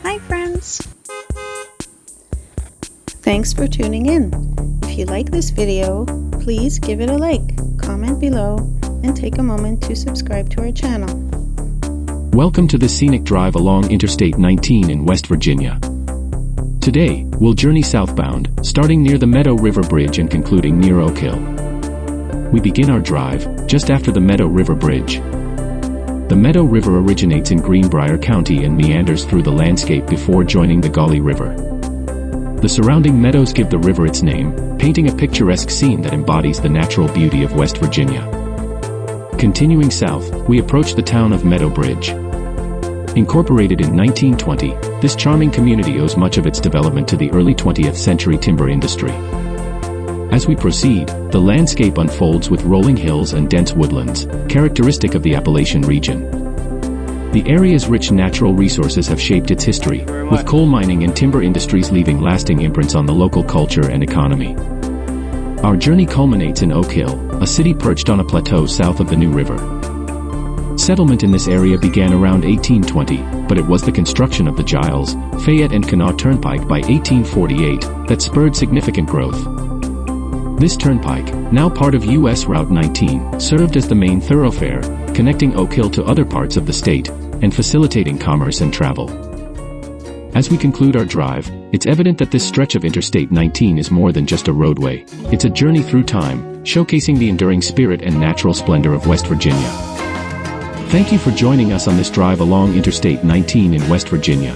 Hi friends! Thanks for tuning in. If you like this video, please give it a like, comment below, and take a moment to subscribe to our channel. Welcome to the scenic drive along Interstate 19 in West Virginia. Today, we'll journey southbound, starting near the Meadow River Bridge and concluding near Oak Hill. We begin our drive just after the Meadow River Bridge. The Meadow River originates in Greenbrier County and meanders through the landscape before joining the Gauley River. The surrounding meadows give the river its name, painting a picturesque scene that embodies the natural beauty of West Virginia. Continuing south, we approach the town of Meadow Bridge. Incorporated in 1920, this charming community owes much of its development to the early 20th century timber industry. As we proceed, the landscape unfolds with rolling hills and dense woodlands, characteristic of the Appalachian region. The area's rich natural resources have shaped its history, with coal mining and timber industries leaving lasting imprints on the local culture and economy. Our journey culminates in Oak Hill, a city perched on a plateau south of the New River. Settlement in this area began around 1820, but it was the construction of the Giles, Fayette and Kanawha Turnpike by 1848 that spurred significant growth. This turnpike, now part of U.S. Route 19, served as the main thoroughfare, connecting Oak Hill to other parts of the state, and facilitating commerce and travel. As we conclude our drive, it's evident that this stretch of Interstate 19 is more than just a roadway. It's a journey through time, showcasing the enduring spirit and natural splendor of West Virginia. Thank you for joining us on this drive along Interstate 19 in West Virginia.